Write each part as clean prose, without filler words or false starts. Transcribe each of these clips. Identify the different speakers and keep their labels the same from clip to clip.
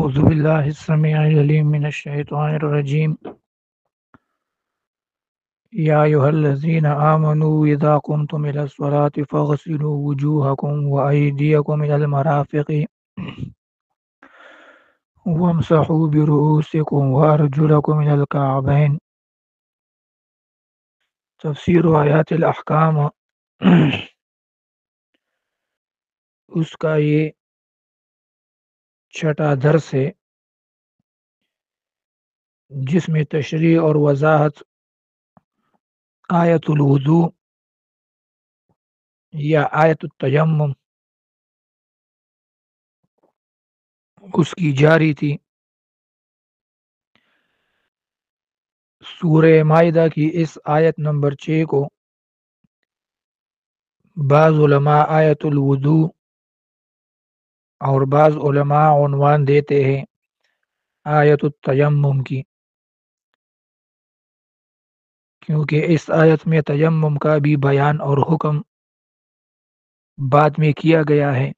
Speaker 1: أعوذ بالله السميع العليم من الشيطان الرجيم يا أيها الذين آمنوا إذا قمتم إلى الصلاة فاغسلوا وجوهكم وأيديكم إلى المرافق وامسحوا برؤوسكم وأرجلكم إلى الكعبين. تفسیر آیات الأحکام اس کا یہ چھٹا درس ہے جس میں تشریح اور وضاحت آیت الوضوء یا آیت التیمم اس کی جاری تھی۔ سورہ مائدہ کی اس آیت نمبر 6 کو بعض علماء آیت الوضوء اور بعض علماء عنوان دیتے ہیں آیت التیمم کی، کیونکہ اس آیت میں تیمم کا بھی بیان اور حکم بعد میں کیا گیا ہے،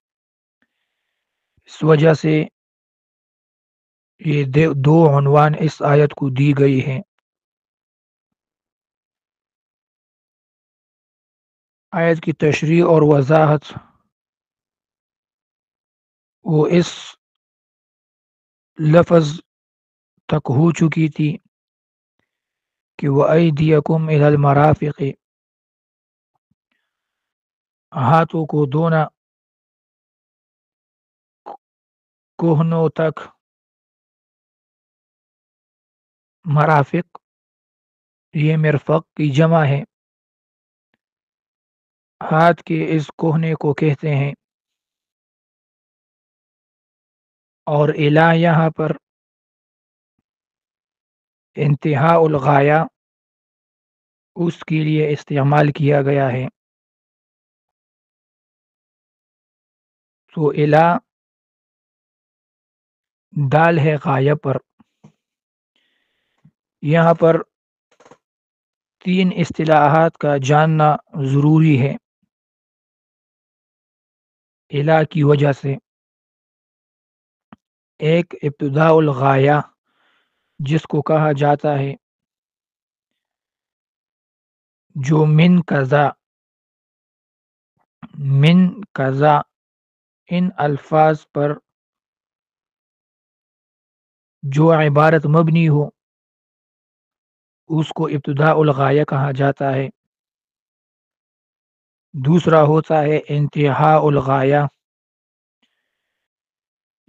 Speaker 1: اس وجہ سے یہ دو عنوان اس آیت کو دی گئی ہیں۔ آیت کی تشریح اور وضاحت وہ اس لفظ تک ہو چکی تھی کہ وَأَيْدِيَكُمْ إِلَى الْمَرَافِقِ، ہاتھوں کو دھونا کوہنوں تک۔ مرافق یہ مرفق کی جمع ہے، ہاتھ کے اس کوہنے کو کہتے ہیں، اور الا یہاں پر انتہاء الغایہ اس کے لیے استعمال کیا گیا ہے۔ تو الا دال ہے غایہ پر۔ یہاں پر 3 اصطلاحات کا جاننا ضروری ہے الا کی وجہ سے۔ ایک ابتداء الغایہ جس کو کہا جاتا ہے، جو من کذا ان الفاظ پر جو عبارت مبنی ہو اس کو ابتداء الغایہ کہا جاتا ہے۔ دوسرا ہوتا ہے انتہاء الغایہ،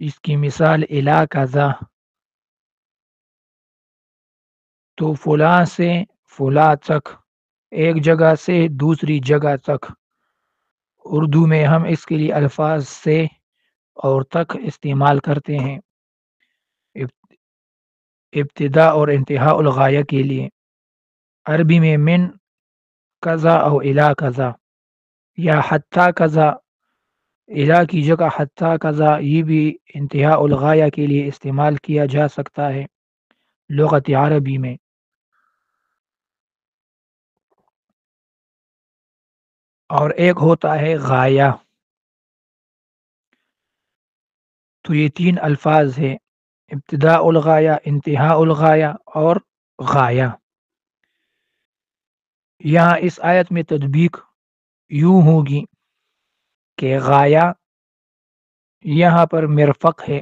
Speaker 1: اس کی مثال الا کذا، تو فلاں سے فلاں تک، ایک جگہ سے دوسری جگہ تک۔ اردو میں ہم اس کے لیے الفاظ سے اور تک استعمال کرتے ہیں ابتداء اور انتہاء الغایہ کے لیے۔ عربی میں من کذا او الا کذا یا حتی کذا، الا کی جگہ حتی کذا، یہ بھی انتہاء الغایہ کے لیے استعمال کیا جا سکتا ہے لغت عربی میں۔ اور ایک ہوتا ہے غایہ، تو یہ 3 الفاظ ہیں، ابتداء الغایہ، انتہاء الغایہ اور غایہ۔ یہاں اس آیت میں تطبیق یوں ہوگی کہ غایہ یہاں پر مرفق ہے،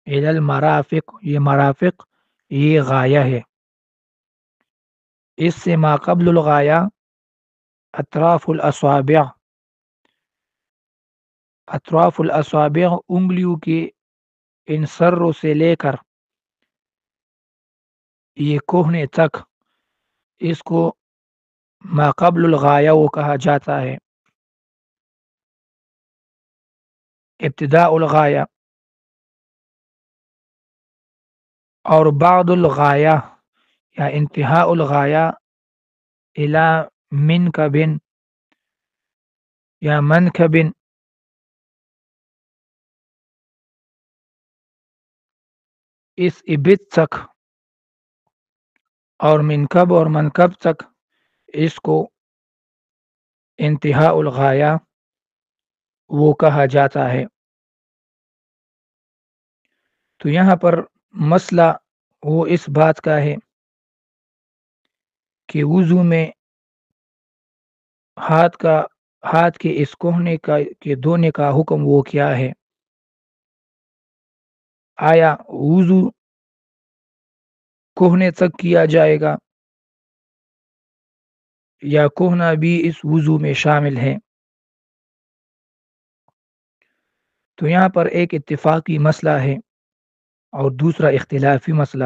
Speaker 1: الی المرافق، یہ مرافق یہ غایہ ہے۔ اس سے ما قبل الغایہ اطراف الاصابع، اطراف الاصابع انگلیوں کے ان سروں سے لے کر یہ کوہنے تک، اس کو ما قبل الغایہ وہ کہا جاتا ہے، ابتداء الغایہ۔ اور بعد الغایہ یا انتہاء الغایہ الی منکب یا منکب، اس ابت تک اور منکب اور منکب تک، اس کو انتہاء الغایہ وہ کہا جاتا ہے۔ تو یہاں پر مسئلہ وہ اس بات کا ہے کہ وضو میں ہاتھ کے اس کوہنے کا کے دھونے کا حکم وہ کیا ہے؟ آیا وضو کوہنے تک کیا جائے گا یا کوہنا بھی اس وضو میں شامل ہے؟ تو یہاں پر ایک اتفاقی مسئلہ ہے اور دوسرا اختلافی مسئلہ۔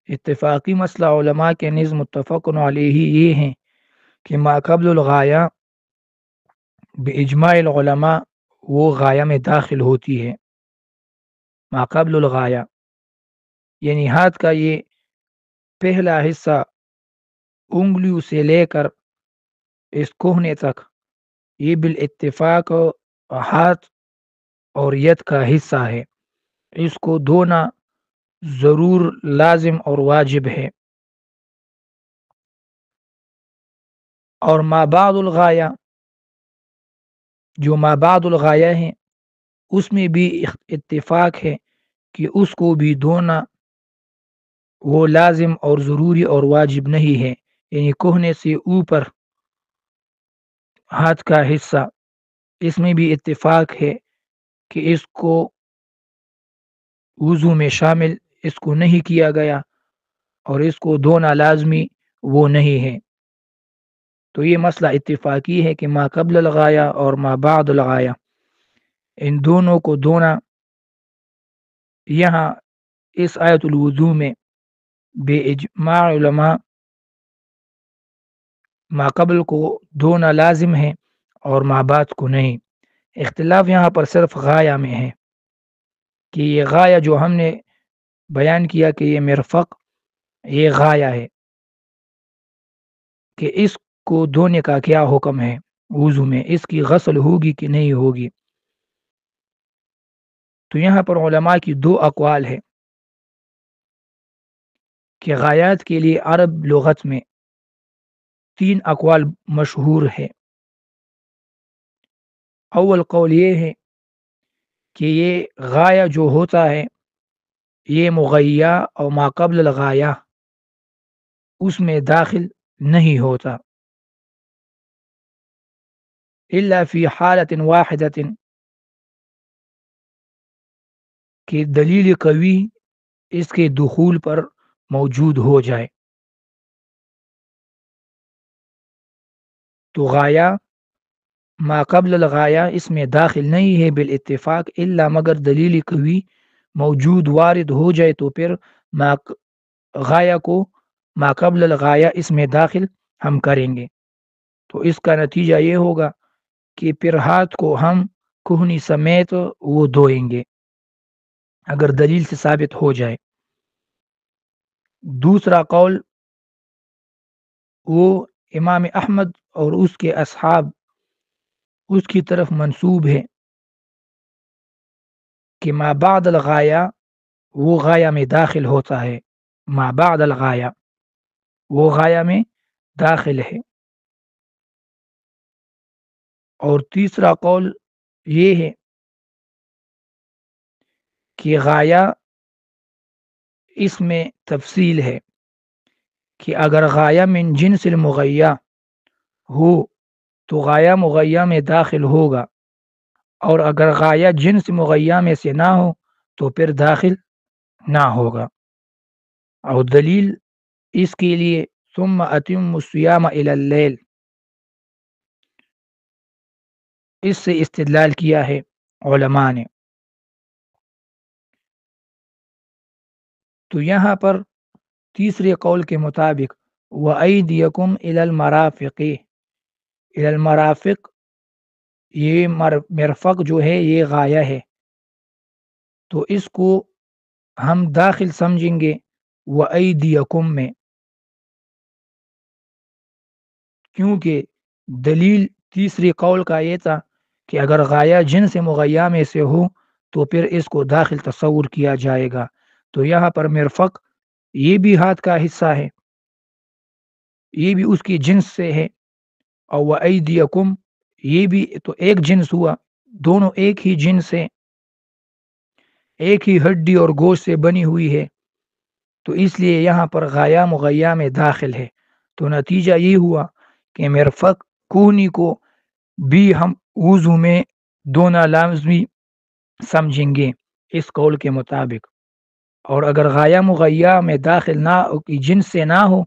Speaker 1: اتفاقی مسئلہ علماء کے نزد متفق علیہ یہ ہیں کہ ما قبل الغایہ باجماع العلماء وہ غایہ میں داخل ہوتی ہے۔ ما قبل الغایہ یعنی ہاتھ کا یہ پہلا حصہ انگلیوں سے لے کر اس کوہنے تک، یہ بالاتفاق ہاتھ اور ید کا حصہ ہے، اس کو دھونا ضرور لازم اور واجب ہے۔ اور ما بعد الغایہ جو ما بعد الغایہ ہے اس میں بھی اتفاق ہے کہ اس کو بھی دھونا وہ لازم اور ضروری اور واجب نہیں ہے، یعنی کوہنے سے اوپر ہاتھ کا حصہ، اس میں بھی اتفاق ہے کہ اس کو وضو میں شامل اس کو نہیں کیا گیا اور اس کو دھونا لازمی وہ نہیں ہے۔ تو یہ مسئلہ اتفاقی ہے کہ ما قبل الغایہ اور ما بعد الغایہ ان دونوں کو دھونا یہاں اس آیت الوضو میں بے اجماع علماء ما قبل کو دھونا لازم ہے اور ما بعد کو نہیں۔ اختلاف یہاں پر صرف غایہ میں ہے کہ یہ غایہ جو ہم نے بیان کیا کہ یہ مرفق یہ غایہ ہے، کہ اس کو دھونے کا کیا حکم ہے وضو میں، اس کی غسل ہوگی کہ نہیں ہوگی؟ تو یہاں پر علماء کی دو اقوال ہے کہ غایات کے لیے عرب لغت میں تین اقوال مشہور ہے۔ اول قول یہ ہے کہ یہ غایہ جو ہوتا ہے یہ مغیہ اور ما قبل الغایہ اس میں داخل نہیں ہوتا، الا فی حالت واحدۃ کہ دلیل قوی اس کے دخول پر موجود ہو جائے۔ تو غایہ ما قبل الغایہ اس میں داخل نہیں ہے بالاتفاق، الا مگر دلیل قوی موجود وارد ہو جائے تو پھر غایہ کو ما قبل الغایہ اس میں داخل ہم کریں گے۔ تو اس کا نتیجہ یہ ہوگا کہ پھر ہاتھ کو ہم کوہنی سمیت وہ دھوئیں گے اگر دلیل سے ثابت ہو جائے۔ دوسرا قول وہ امام احمد اور اس کے اصحاب اس کی طرف منسوب ہے کہ ما بعد الغایہ وہ غایہ میں داخل ہوتا ہے، ما بعد الغایہ وہ غایہ میں داخل ہے۔ اور تیسرا قول یہ ہے کہ غایہ اس میں تفصیل ہے کہ اگر غایہ من جنس المغیہ ہو تو غایہ مغیہ میں داخل ہوگا، اور اگر غایہ جنس مغیہ میں سے نہ ہو تو پھر داخل نہ ہوگا۔ اور دلیل اس کے لیے ثم اتم الصیام الی اللیل اس سے استدلال کیا ہے علماء نے۔ تو یہاں پر تیسرے قول کے مطابق وَأَيْدِيَكُمْ إِلَى الْمَرَافِقِ، إِلَى الْمَرَافِق یہ مرفق جو ہے یہ غایہ ہے، تو اس کو ہم داخل سمجھیں گے وَأَيْدِيَكُمْ میں، کیونکہ دلیل تیسری قول کا یہ تھا کہ اگر غایہ جنس مغیہ میں سے ہو تو پھر اس کو داخل تصور کیا جائے گا۔ تو یہاں پر مرفق یہ بھی ہاتھ کا حصہ ہے، یہ بھی اس کی جنس سے ہے، اور وَأَيْدِيَكُمْ یہ بھی تو ایک جنس ہوا، دونوں ایک ہی جنس ہے، ایک ہی ہڈی اور گوشت سے بنی ہوئی ہے، تو اس لیے یہاں پر غایا مغیا میں داخل ہے۔ تو نتیجہ یہ ہوا کہ مرفق کونی کو بھی ہم وضو میں دھونا لازمی سمجھیں گے اس قول کے مطابق، اور اگر غایا مغیا میں داخل نہ کی جنس سے نہ ہو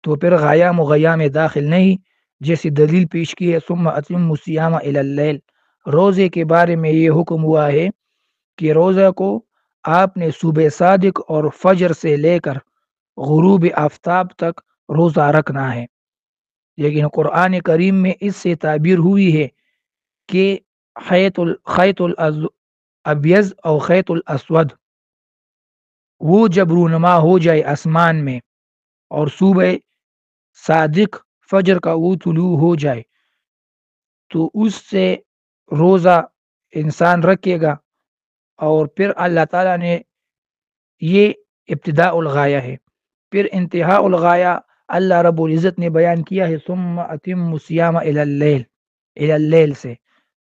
Speaker 1: تو پھر غایا مغیا میں داخل نہیں، جیسی دلیل پیش کی ہے ثم اتم الصیام الی اللیل۔ روزے کے بارے میں یہ حکم ہوا ہے کہ روزہ کو آپ نے صبح صادق اور فجر سے لے کر غروب آفتاب تک روزہ رکھنا ہے، لیکن قرآن کریم میں اس سے تعبیر ہوئی ہے کہ خیط الابیض اور خیط الاسود، وہ جب رونما ہو جائے آسمان میں اور صبح صادق فجر کا وہ طلوع ہو جائے تو اس سے روزہ انسان رکھے گا، اور پھر اللہ تعالیٰ نے یہ ابتداء الغایہ ہے۔ پھر انتہاء الغایہ اللہ رب العزت نے بیان کیا ہے ثم اتم الصیام الی اللیل، الی اللیل سے،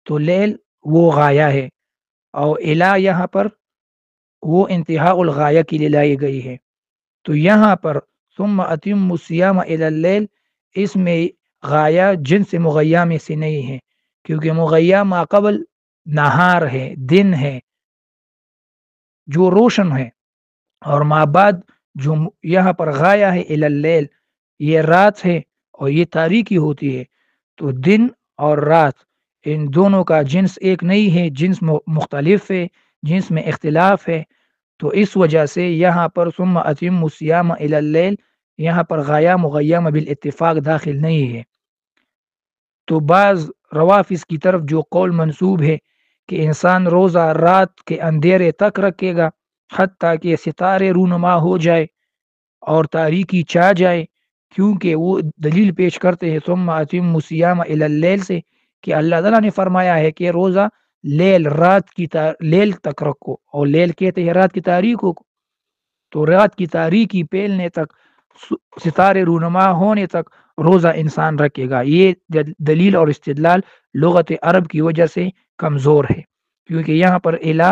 Speaker 1: تو لیل وہ غایہ ہے، اور الی یہاں پر وہ انتہاء الغایہ کے لیے لائی گئی ہے۔ تو یہاں پر ثم اتم الصیام الی اللیل، اس میں غایہ جنس مغیہ میں سے نہیں ہے، کیونکہ مغیہ ما قبل نہار ہے، دن ہے جو روشن ہے، اور ما بعد جو یہاں پر غایہ ہے الی اللیل، یہ رات ہے اور یہ تاریکی ہوتی ہے۔ تو دن اور رات ان دونوں کا جنس ایک نہیں ہے، جنس مختلف ہے، جنس میں اختلاف ہے۔ تو اس وجہ سے یہاں پر ثم اتم الصیام الی اللیل، یہاں پر غایہ مغیہ بالاتفاق داخل نہیں ہے۔ تو بعض روافظ کی طرف جو قول منسوب ہے کہ انسان روزہ رات کے اندھیرے تک رکھے گا حتیٰ کہ ستارے رونما ہو جائے اور تاریکی چھا جائے، کیونکہ وہ دلیل پیش کرتے ہیں ثم اتم الصیام الی اللیل سے کہ اللہ تعالیٰ نے فرمایا ہے کہ روزہ رات کی لیل تک رکھو، اور لیل کہتے ہیں رات کی تاریخوں کو، تو رات کی تاریکی پھیلنے تک، ستارے رونما ہونے تک روزہ انسان رکھے گا۔ یہ دلیل اور استدلال لغت عرب کی وجہ سے کمزور ہے، کیونکہ یہاں پر الا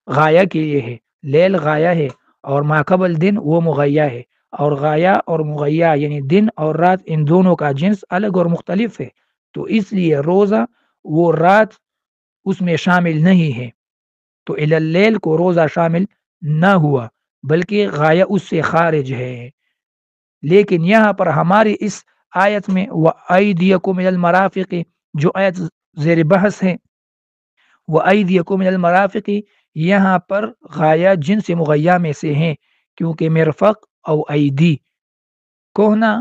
Speaker 1: غایہ کے لیے ہے، لیل غایہ ہے اور ما قبل دن وہ مغیہ ہے، اور غایہ اور مغیہ یعنی دن اور رات ان دونوں کا جنس الگ اور مختلف ہے، تو اس لیے روزہ وہ رات اس میں شامل نہیں ہے، تو الی اللیل کو روزہ شامل نہ ہوا بلکہ غایہ اس سے خارج ہے۔ لیکن یہاں پر ہماری اس آیت میں وَأَيْدِيَكُمْ إِلَى الْمَرَافِقِ، جو آیت زیر بحث ہے وَأَيْدِيَكُمْ إِلَى الْمَرَافِقِ، یہاں پر غایہ جنس مغیہ میں سے ہیں، کیونکہ مرفق او ایدی کوہنا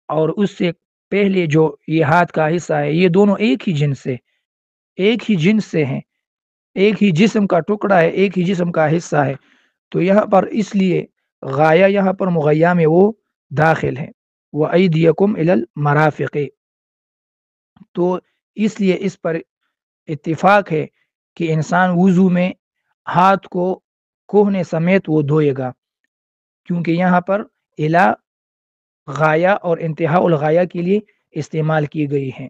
Speaker 1: اور اس سے پہلے جو یہ ہاتھ کا حصہ ہے، یہ دونوں ایک ہی جنس سے، ایک ہی جنس سے ہیں، ایک ہی جسم کا ٹکڑا ہے، ایک ہی جسم کا حصہ ہے، تو یہاں پر اس لیے غایہ یہاں پر مغیہ میں وہ داخل ہے وَأَيْدِيَكُمْ إِلَى الْمَرَافِقِ۔ تو اس لیے اس پر اتفاق ہے کہ انسان وضو میں ہاتھ کو کوہنے سمیت وہ دھوئے گا، کیونکہ یہاں پر الا غایہ اور انتہاء الغایہ کے لیے استعمال کی گئی ہے۔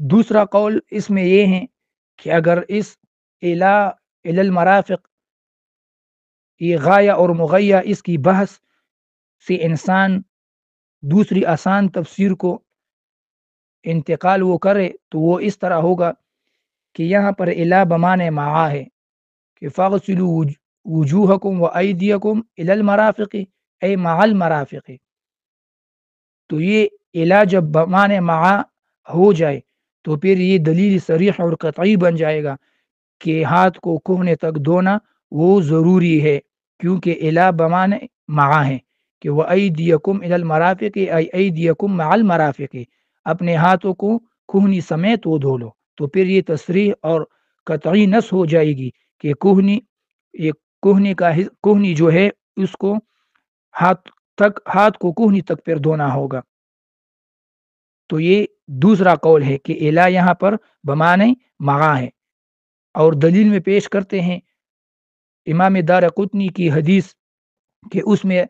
Speaker 1: دوسرا قول اس میں یہ ہے کہ اگر اس الا المرافق، یہ غایہ اور مغیہ، اس کی بحث سے انسان دوسری آسان تفسیر کو انتقال وہ کرے تو وہ اس طرح ہوگا کہ یہاں پر الا بمعنی معا ہے کہ فاغسلوا وجوہکم و ایدیکم الی المرافق اے مع المرافق، تو یہ الا جب بمعنی معا ہو جائے تو پھر یہ دلیل صریح اور قطعی بن جائے گا کہ ہاتھ کو کوہنے تک دھونا وہ ضروری ہے، کیونکہ الا بمعنی معا ہے کہ وَأَيْدِيَكُمْ إِلَى الْمَرَافِقِ أَيْ أَيْدِيَكُمْ مَعَ الْمَرَافِقِ، اپنے ہاتھوں کو کوہنی سمیت وہ دھو لو، تو پھر یہ تصریح اور قطعی نص ہو جائے گی کہ کوہنی، یہ کوہنی جو ہے اس کو ہاتھ کو کوہنی تک پھر دھونا ہوگا۔ تو یہ دوسرا قول ہے کہ الا یہاں پر بمعنی معا ہے، اور دلیل میں پیش کرتے ہیں امام دارقطنی کی حدیث کہ اس میں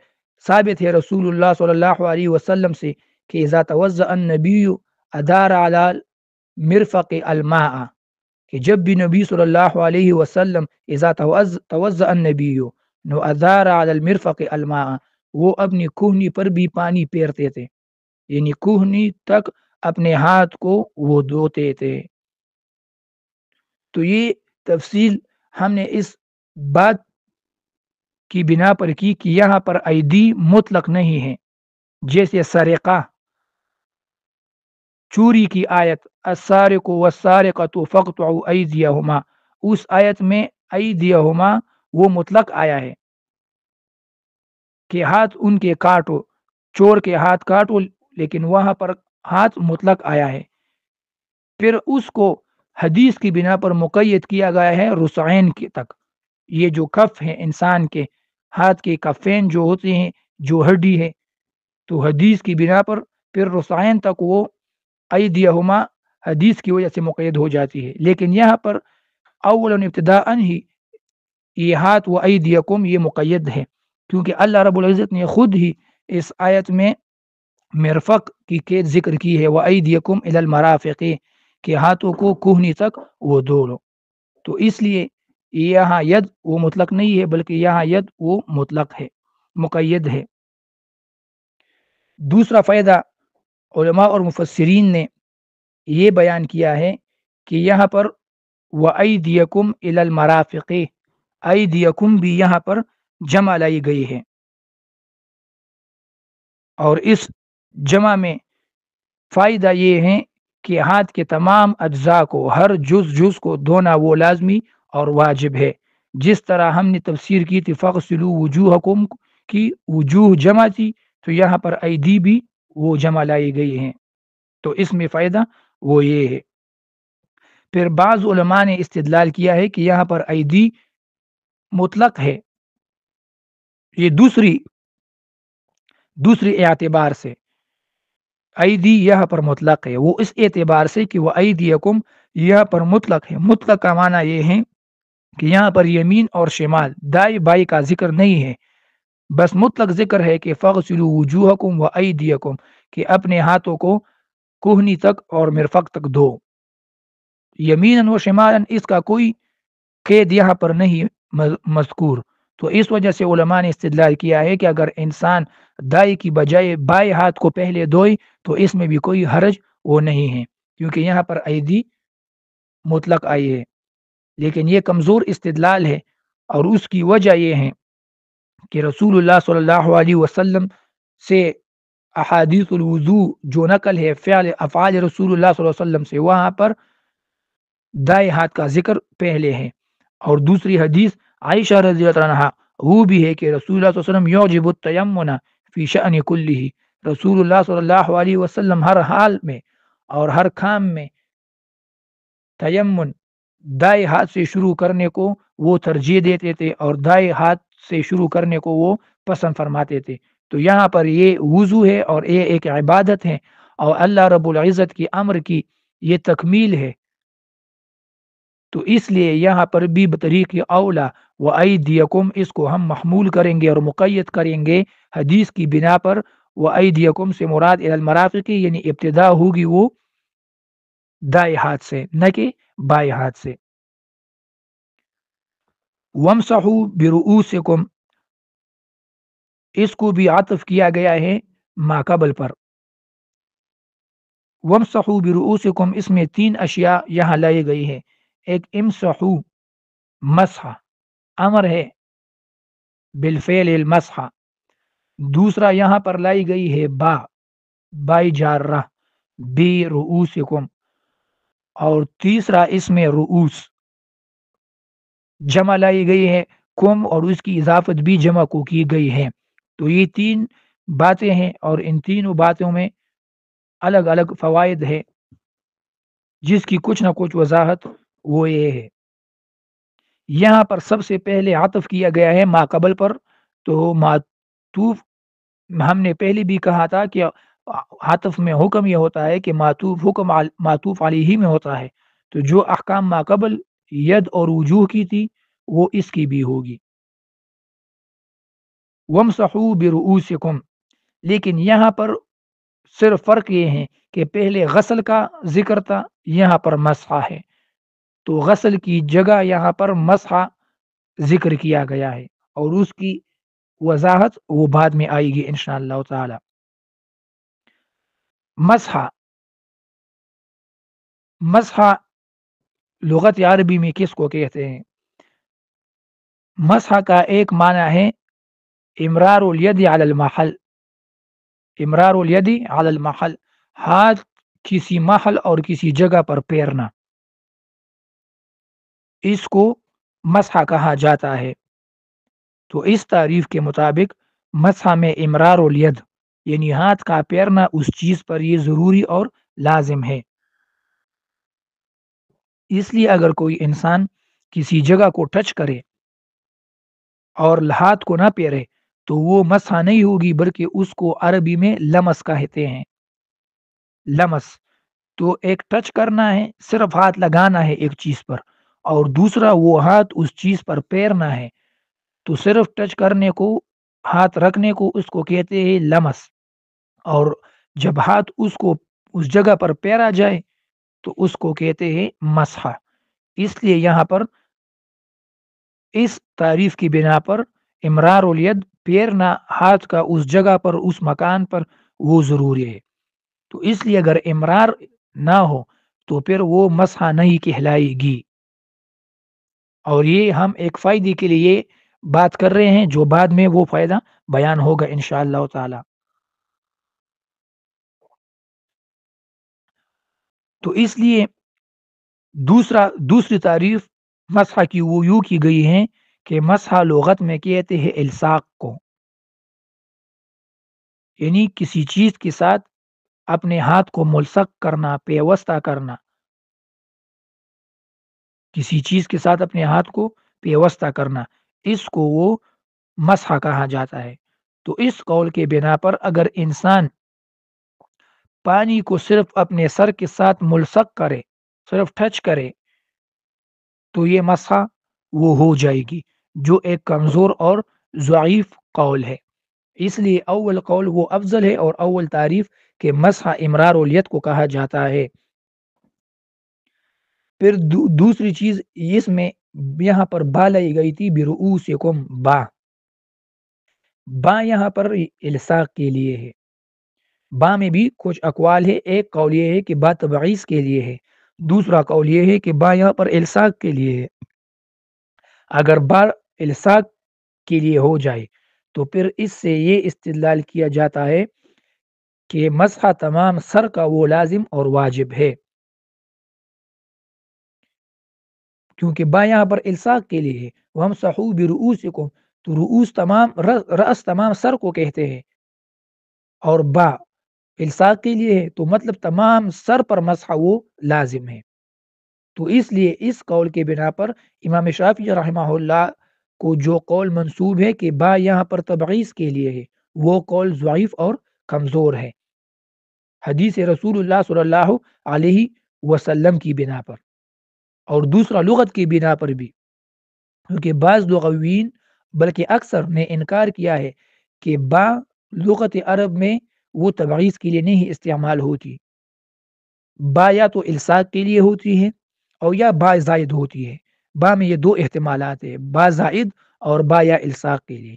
Speaker 1: ثابت ہے رسول اللہ صلی اللہ علیہ وسلم سے کہ اذا توضأ النبی ادار علی مرفق الماء، کہ جب بھی نبی صلی اللہ علیہ وسلم اذا توضأ النبی نو ادار علی المرفق الماء، وہ اپنی کوہنی پر بھی پانی پھیرتے تھے، یعنی کوہنی تک اپنے ہاتھ کو وہ دھوتے تھے۔ تو یہ تفصیل ہم نے اس بات کی بنا پر کی کہ یہاں پر ایدی مطلق نہیں ہے، جیسے سرقہ، چوری کی آیت السارق والسارقۃ فاقطعوا ایدیہما، اس آیت میں ایدیہما وہ مطلق آیا ہے کہ ہاتھ ان کے کاٹو، چور کے ہاتھ کاٹو، لیکن وہاں پر ہاتھ مطلق آیا ہے۔ پھر اس کو حدیث کی بنا پر مقید کیا گیا ہے رسعین کے تک، یہ جو کف ہے انسان کے ہاتھ کے کفین جو ہوتے ہیں، جو ہڈی ہے، تو حدیث کی بنا پر پھر رسعین تک وہ ایدیہما حدیث کی وجہ سے مقید ہو جاتی ہے، لیکن یہاں پر اولا ابتداء ہی یہ ہاتھ و ایدیکم یہ مقید ہے، کیونکہ اللہ رب العزت نے خود ہی اس آیت میں مرفق کی قید ذکر کی ہے، وَأَيْدِيَكُمْ إِلَى الْمَرَافِقِ، کہ ہاتھوں کو کوہنی تک وہ دھو لو۔ تو اس لیے یہاں ید وہ مطلق نہیں ہے، بلکہ یہاں ید وہ مطلق ہے، مقید ہے۔ دوسرا فائدہ علماء اور مفسرین نے یہ بیان کیا ہے کہ یہاں پر وَأَيْدِيَكُمْ إِلَى الْمَرَافِقِ، ایدیکم بھی یہاں پر جمع لائی گئی ہے، اور اس جمع میں فائدہ یہ ہے کہ ہاتھ کے تمام اجزاء کو، ہر جز کو دھونا وہ لازمی اور واجب ہے۔ جس طرح ہم نے تفسیر کی تھی فَغْسِلُوا وُجُوهَكُمْ کی وجوہ جمع تھی، تو یہاں پر ایدی بھی وہ جمع لائی گئی ہیں، تو اس میں فائدہ وہ یہ ہے۔ پھر بعض علماء نے استدلال کیا ہے کہ یہاں پر ایدی مطلق ہے، یہ دوسری اعتبار سے ایدی یہاں پر مطلق ہے، وہ اس اعتبار سے کہ وہ ایدیکم یہاں پر مطلق ہے۔ مطلق کا معنی یہ ہے کہ یہاں پر یمین اور شمال دائیں بائیں کا ذکر نہیں ہے، بس مطلق ذکر ہے کہ فَغْسِلُوا وُجُوهَكُمْ وَأَيْدِيَكُمْ، کہ اپنے ہاتھوں کو کوہنی تک اور مرفق تک دھو۔ یمیناً و شمالاً اس کا کوئی قید یہاں پر نہیں مذکور، تو اس وجہ سے علماء نے استدلال کیا ہے کہ اگر انسان دائیں کی بجائے بائیں ہاتھ کو پہلے دھوئے تو اس میں بھی کوئی حرج وہ نہیں ہے، کیونکہ یہاں پر ایدی مطلق آئی ہے۔ لیکن یہ کمزور استدلال ہے، اور اس کی وجہ یہ ہے کہ رسول اللہ صلی اللہ علیہ وسلم سے احادیث الوضو جو نقل ہے افعال رسول اللہ صلی اللہ علیہ وسلم سے، وہاں پر دائیں ہاتھ کا ذکر پہلے ہے، اور دوسری حدیث عائشہ رضی اللہ عنہ وہ بھی ہے کہ رسول اللہ صلی اللہ علیہ وسلم یعجب التیمن فی شأن کلہ، رسول اللہ صلی اللہ علیہ وسلم ہر حال میں اور ہر کام میں تیمن دائیں ہاتھ سے شروع کرنے کو وہ ترجیح دیتے تھے، اور دائیں ہاتھ سے شروع کرنے کو وہ پسند فرماتے تھے۔ تو یہاں پر یہ وضو ہے اور یہ ایک عبادت ہے، اور اللہ رب العزت کی امر کی یہ تکمیل ہے، تو اس لیے یہاں پر بھی بطریق اولا و ایدیکم اس کو ہم محمول کریں گے اور مقید کریں گے حدیث کی بنا پر۔ و ایدیکم سے مراد الی المرافق، یعنی ابتدا ہوگی وہ دائیں ہاتھ سے، نہ کہ بائیں ہاتھ سے۔ وامسحوا برؤوسکم، اس کو بھی عطف کیا گیا ہے ما قبل پر۔ وامسحوا برؤوسکم اس میں تین اشیاء یہاں لائی گئی ہے، ایک امسحوا مسح امر ہے بالفعل المسح، دوسرا یہاں پر لائی گئی ہے بائی جارہ بی رؤوسکم، اور تیسرا اس میں رؤوس جمع لائی گئی ہے کم، اور اس کی اضافت بھی جمع کو کی گئی ہے۔ تو یہ تین باتیں ہیں، اور ان تینوں باتوں میں الگ الگ فوائد ہے، جس کی کچھ نہ کچھ وضاحت وہ یہ ہے۔ یہاں پر سب سے پہلے عطف کیا گیا ہے ما قبل پر، تو معطوف ہم نے پہلے بھی کہا تھا کہ عطف میں حکم یہ ہوتا ہے کہ معطوف علیہ میں ہوتا ہے، تو جو احکام ما قبل ید اور وجوہ کی تھی وہ اس کی بھی ہوگی۔ وامسحوا برؤوسکم، لیکن یہاں پر صرف فرق یہ ہے کہ پہلے غسل کا ذکر تھا، یہاں پر مسح ہے، تو غسل کی جگہ یہاں پر مسح ذکر کیا گیا ہے، اور اس کی وضاحت وہ بعد میں آئے گی انشاءاللہ تعالی۔ مسح، مسح لغت عربی میں کس کو کہتے ہیں؟ مسح کا ایک معنی ہے امرار الید علی المحل، امرار الید علی المحل، ہاتھ کسی محل اور کسی جگہ پر پھیرنا، اس کو مسح کہا جاتا ہے۔ تو اس تعریف کے مطابق مسح میں امرار الید یعنی ہاتھ کا پھیرنا اس چیز پر یہ ضروری اور لازم ہے۔ اس لیے اگر کوئی انسان کسی جگہ کو ٹچ کرے اور ہاتھ کو نہ پھیرے تو وہ مسح نہیں ہوگی، بلکہ اس کو عربی میں لمس کہتے ہیں۔ لمس تو ایک ٹچ کرنا ہے، صرف ہاتھ لگانا ہے ایک چیز پر، اور دوسرا وہ ہاتھ اس چیز پر پھیرنا ہے۔ تو صرف ٹچ کرنے کو، ہاتھ رکھنے کو، اس کو کہتے ہیں لمس، اور جب ہاتھ اس جگہ پر پھیرا جائے تو اس کو کہتے ہیں مسح۔ اس لیے یہاں پر اس تعریف کی بنا پر امرار الید پھیرنا ہاتھ کا اس جگہ پر، اس مکان پر، وہ ضروری ہے۔ تو اس لیے اگر امرار نہ ہو تو پھر وہ مسح نہیں کہلائے گی۔ اور یہ ہم ایک فائدے کے لیے بات کر رہے ہیں، جو بعد میں وہ فائدہ بیان ہوگا انشاءاللہ تعالی۔ تو اس لیے دوسری تعریف مسح کی وہ یوں کی گئی ہے کہ مسح لغت میں کہتے ہیں الصاق کو، یعنی کسی چیز کے ساتھ اپنے ہاتھ کو ملصق کرنا، پیوستہ کرنا، کسی چیز کے ساتھ اپنے ہاتھ کو پیوستہ کرنا، اس کو وہ مسح کہا جاتا ہے۔ تو اس قول کے بنا پر اگر انسان پانی کو صرف اپنے سر کے ساتھ ملصق کرے، صرف ٹچ کرے، تو یہ مسح وہ ہو جائے گی، جو ایک کمزور اور ضعیف قول ہے۔ اس لیے اول قول وہ افضل ہے، اور اول تعریف کہ مسح امرار الید کو کہا جاتا ہے۔ پھر دوسری چیز اس میں یہاں پر با لائی گئی تھی، برؤوسکم، با، با یہاں پر الصاق کے لیے ہے۔ با میں بھی کچھ اقوال ہے، ایک قول یہ ہے کہ با تبعیض کے لیے ہے، دوسرا قول یہ ہے کہ با یہاں پر الصاق کے لیے ہے۔ اگر با الصاق کے لیے ہو جائے تو پھر اس سے یہ استدلال کیا جاتا ہے کہ مسح تمام سر کا وہ لازم اور واجب ہے، کیونکہ با یہاں پر الصاق کے لیے ہے۔ وَامْسَحُوا بِرُؤُوسِكُمْ، تو رؤوس تمام، رأس تمام سر کو کہتے ہیں، اور با الصاق کے لیے ہے، تو مطلب تمام سر پر مسح وہ لازم ہے۔ تو اس لیے اس قول کے بنا پر امام شافعی رحمہ اللہ کو جو قول منسوب ہے کہ با یہاں پر تبعیض کے لیے ہے، وہ قول ضعیف اور کمزور ہے، حدیث رسول اللہ صلی اللہ علیہ وسلم کی بنا پر، اور دوسرا لغت کی بنا پر بھی، کیونکہ بعض لغوین بلکہ اکثر نے انکار کیا ہے کہ با لغت عرب میں وہ تبعیض کے لیے نہیں استعمال ہوتی، با یا تو الصاق کے لیے ہوتی ہے اور یا با زائد ہوتی ہے۔ با میں یہ دو احتمالات ہیں، با زائد اور با یا الصاق کے لیے،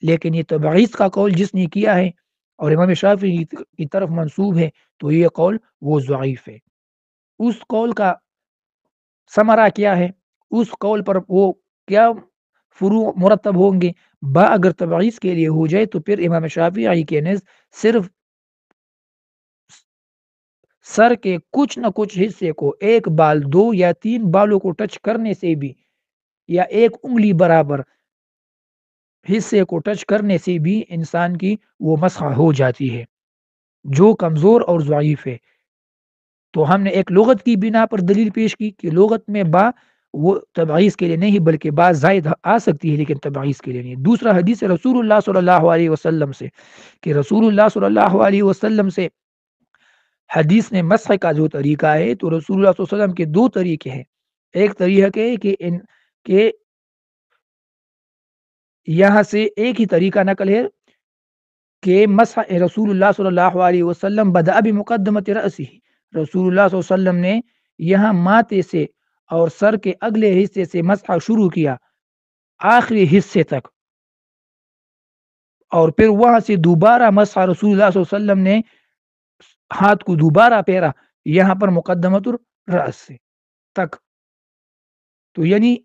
Speaker 1: لیکن یہ تبعیض کا قول جس نے کیا ہے اور امام شافعی کی طرف منسوب ہے، تو یہ قول وہ ضعیف ہے۔ اس قول کا ثمرہ کیا ہے، اس قول پر وہ کیا فروع مرتب ہوں گے؟ با اگر تبعیض کے لیے ہو جائے تو پھر امام شافعی کے نزد صرف سر کے کچھ نہ کچھ حصے کو، ایک بال، دو یا تین بالوں کو ٹچ کرنے سے بھی، یا ایک انگلی برابر حصے کو ٹچ کرنے سے بھی انسان کی وہ مسح ہو جاتی ہے، جو کمزور اور ضعیف ہے۔ تو ہم نے ایک لغت کی بنا پر دلیل پیش کی کہ لغت میں با وہ تبعیض کے لیے نہیں، بلکہ با زائد آ سکتی ہے لیکن تبعیض کے لیے نہیں۔ دوسرا حدیث رسول اللہ صلی اللہ علیہ وسلم سے، کہ رسول اللہ صلی اللہ علیہ وسلم سے حدیث نے مسح کا جو طریقہ ہے، تو رسول اللہ صلی اللہ علیہ وسلم کے دو طریقے ہیں۔ ایک طریقہ ہے کہ یہاں سے ایک ہی طریقہ نقل ہے کہ مسح رسول اللہ صلی اللہ علیہ وسلم بدأ بمقدمۃ رأسہ، رسول اللہ صلی اللہ علیہ وسلم نے یہاں ماتھے سے اور سر کے اگلے حصے سے مسح شروع کیا آخری حصے تک، اور پھر وہاں سے دوبارہ مسح رسول اللہ صلی اللہ علیہ وسلم نے ہاتھ کو دوبارہ پھیرا یہاں پر مقدمۃ الرأس سے تک. تو یعنی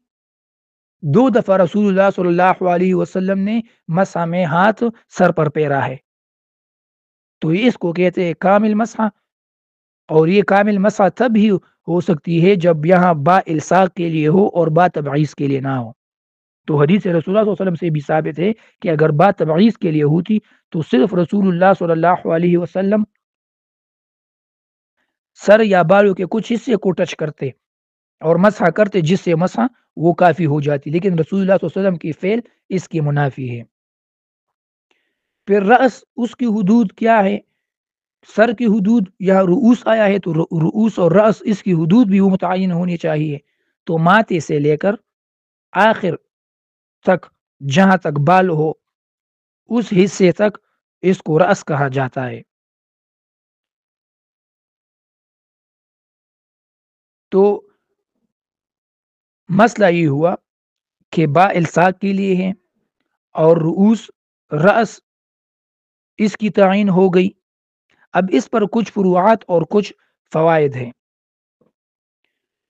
Speaker 1: دو دفعہ رسول اللہ صلی اللہ علیہ وسلم نے مسح میں ہاتھ سر پر پھیرا ہے. تو اس کو کہتے ہیں کامل مسح. اور یہ کامل مسح تب ہی ہو سکتی ہے جب یہاں با الصاق کے لیے ہو اور با تبعیض کے لیے نہ ہو. تو حدیث رسول اللہ صلی اللہ علیہ وسلم سے بھی ثابت ہے کہ اگر با تبعیض کے لیے ہوتی تو صرف رسول اللہ صلی اللہ علیہ وسلم سر یا بالوں کے کچھ حصے کو ٹچ کرتے اور مسح کرتے، جس سے مسح وہ کافی ہو جاتی، لیکن رسول اللہ صلی اللہ علیہ وسلم کی فعل اس کی منافی ہے. پھر رأس، اس کی حدود کیا ہے؟ سر کی حدود، یہاں رؤوس آیا ہے تو رؤوس اور رأس اس کی حدود بھی وہ متعین ہونی چاہیے. تو ماتھے سے لے کر آخر تک جہاں تک بال ہو اس حصے تک اس کو رأس کہا جاتا ہے. تو مسئلہ یہ ہوا کہ با الصاق کے لیے ہے اور رؤوس رأس اس کی تعین ہو گئی. اب اس پر کچھ فروعات اور کچھ فوائد ہیں.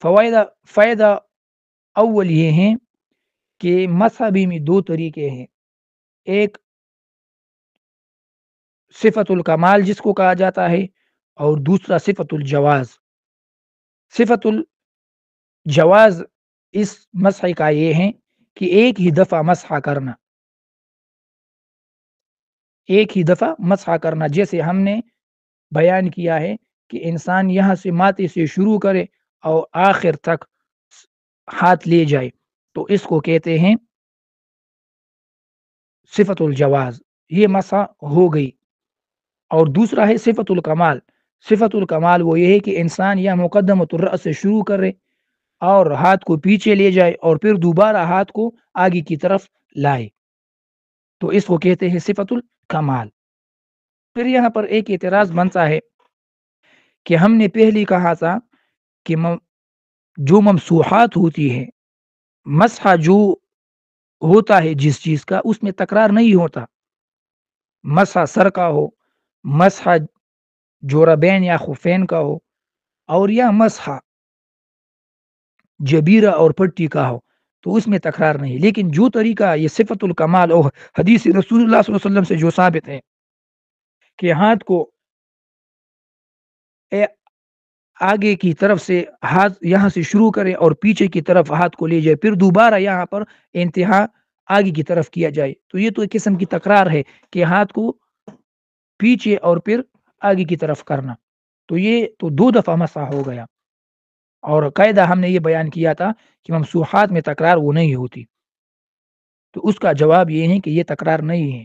Speaker 1: فائدہ اول یہ ہیں کہ مسح بھی میں دو طریقے ہیں، ایک صفت الکمال جس کو کہا جاتا ہے اور دوسرا صفت الجواز. صفت الجواز اس مسح کا یہ ہے کہ ایک ہی دفعہ مسح کرنا، ایک ہی دفعہ مسح کرنا، جیسے ہم نے بیان کیا ہے کہ انسان یہاں سے ماتھے سے شروع کرے اور آخر تک ہاتھ لے جائے تو اس کو کہتے ہیں صفت الجواز، یہ مسح ہو گئی. اور دوسرا ہے صفت الکمال. صفت الکمال وہ یہ ہے کہ انسان یا مقدمۃ الرأس سے شروع کرے اور ہاتھ کو پیچھے لے جائے اور پھر دوبارہ ہاتھ کو آگے کی طرف لائے، تو اس کو کہتے ہیں صفت الکمال. پھر یہاں پر ایک اعتراض بنتا ہے کہ ہم نے پہلے کہا تھا کہ جو ممسوحات ہوتی ہے، مسح جو ہوتا ہے جس چیز کا، اس میں تکرار نہیں ہوتا. مسح سر کا ہو، مسح جوربین یا خفین کا ہو، اور یا مسح جبیرہ اور پٹی کا ہو، تو اس میں تکرار نہیں. لیکن جو طریقہ یہ صفت الکمال اور حدیث رسول اللہ صلی اللہ علیہ وسلم سے جو ثابت ہے کہ ہاتھ کو آگے کی طرف سے ہاتھ یہاں سے شروع کرے اور پیچھے کی طرف ہاتھ کو لے جائے، پھر دوبارہ یہاں پر انتہا آگے کی طرف کیا جائے، تو یہ تو ایک قسم کی تکرار ہے کہ ہاتھ کو پیچھے اور پھر آگے کی طرف کرنا. تو یہ تو دو دفعہ مسح ہو گیا. اور قاعدہ ہم نے یہ بیان کیا تھا کہ ممسوحات میں تکرار وہ نہیں ہوتی. تو اس کا جواب یہ ہے کہ یہ تکرار نہیں ہے،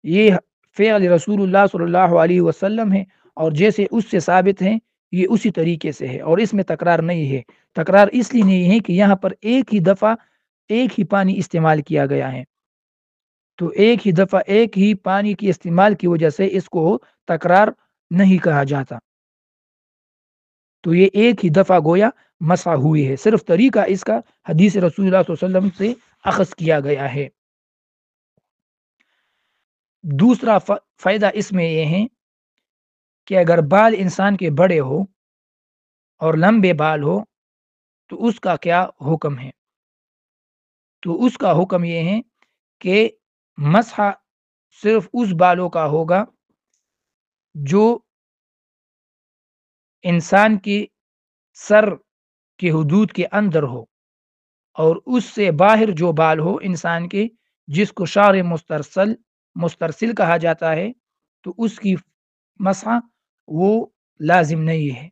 Speaker 1: یہ فعل رسول اللہ صلی اللہ علیہ وسلم ہے، اور جیسے اس سے ثابت ہیں یہ اسی طریقے سے ہے، اور اس میں تکرار نہیں ہے. تکرار اس لیے نہیں ہے کہ یہاں پر ایک ہی دفعہ ایک ہی پانی استعمال کیا گیا ہے، تو ایک ہی دفعہ ایک ہی پانی کی استعمال کی وجہ سے اس کو تکرار نہیں کہا جاتا. تو یہ ایک ہی دفعہ گویا مسح ہوئی ہے، صرف طریقہ اس کا حدیث رسول اللہ صلی اللہ علیہ وسلم سے اخذ کیا گیا ہے. دوسرا فائدہ اس میں یہ ہے کہ اگر بال انسان کے بڑے ہو اور لمبے بال ہو تو اس کا کیا حکم ہے؟ تو اس کا حکم یہ ہے کہ مسح صرف اس بالوں کا ہوگا جو انسان کی سر کی حدود کے اندر ہو، اور اس سے باہر جو بال ہو انسان کے، جس کو شعر مسترسل کہا جاتا ہے، تو اس کی مسح وہ لازم نہیں ہے.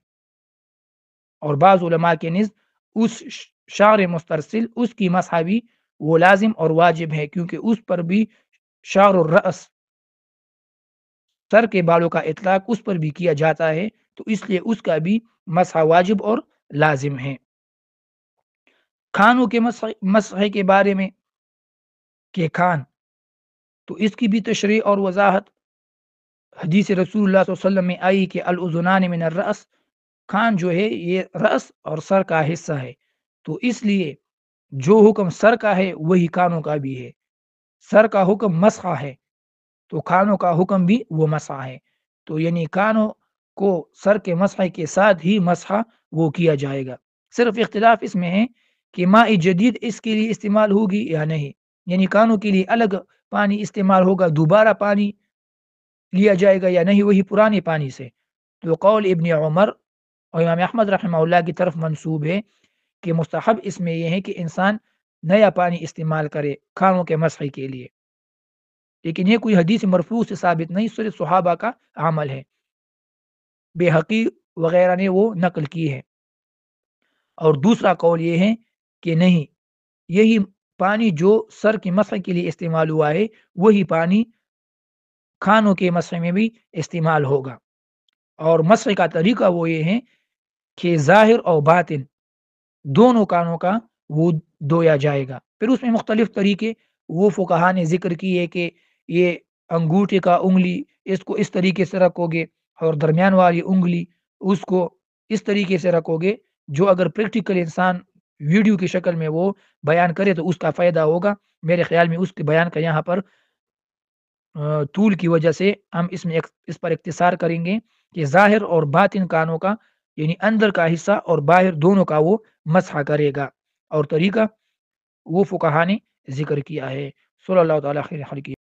Speaker 1: اور بعض علماء کے نزد اس شعر مسترسل اس کی مسح بھی وہ لازم اور واجب ہے، کیونکہ اس پر بھی شعر الرأس سر کے بالوں کا اطلاق اس پر بھی کیا جاتا ہے، تو اس لیے اس کا بھی مسح واجب اور لازم ہے. کھانوں کے مسح کے بارے میں کہ کھان، تو اس کی بھی تشریح اور وضاحت حدیث رسول اللہ صلی اللہ علیہ وسلم میں آئی کہ الاذنان من الرأس، کان جو ہے یہ رأس اور سر کا حصہ ہے، تو اس لیے جو حکم سر کا ہے وہی کانوں کا بھی ہے۔ سر کا حکم مسح ہے تو کانوں کا حکم بھی وہ مسح ہے، تو یعنی کانوں کو سر کے مسح کے ساتھ ہی مسح وہ کیا جائے گا۔ صرف اختلاف اس میں ہے کہ ماء جدید اس کے لیے استعمال ہوگی یا نہیں، یعنی کانوں کے لیے الگ پانی استعمال ہوگا، دوبارہ پانی لیا جائے گا یا نہیں، وہی پرانے پانی سے۔ تو قول ابن عمر اور امام احمد رحمہ اللہ کی طرف منسوب ہے کہ مستحب اس میں یہ ہے کہ انسان نیا پانی استعمال کرے کانوں کے مسح کے لیے، لیکن یہ کوئی حدیث مرفوع سے ثابت نہیں، صرف صحابہ کا عمل ہے، بے وغیرہ نے وہ نقل کی ہے۔ اور دوسرا قول یہ ہے کہ نہیں، یہی پانی جو سر کی مسح کے لیے استعمال ہوا ہے وہی پانی کھانوں کے مسح میں بھی استعمال ہوگا، اور مسح کا طریقہ وہ یہ ہے کہ ظاہر اور باطن دونوں کانوں کا وہ دھویا جائے گا۔ پھر اس میں مختلف طریقے وہ فقہا نے ذکر کیے کہ یہ انگوٹھے کا انگلی اس کو اس طریقے سے رکھو گے، اور درمیان والی انگلی اس کو اس طریقے سے رکھو گے، جو اگر پریکٹیکل انسان ویڈیو کی شکل میں وہ بیان کرے تو اس کا فائدہ ہوگا۔ میرے خیال میں اس کے بیان کا یہاں پر طول کی وجہ سے ہم اس پر اختصار کریں گے کہ ظاہر اور باطن کانوں کا، یعنی اندر کا حصہ اور باہر دونوں کا وہ مسح کرے گا، اور طریقہ وہ فقہا نے ذکر کیا ہے۔ صلی اللہ تعالی خیر خلقہ۔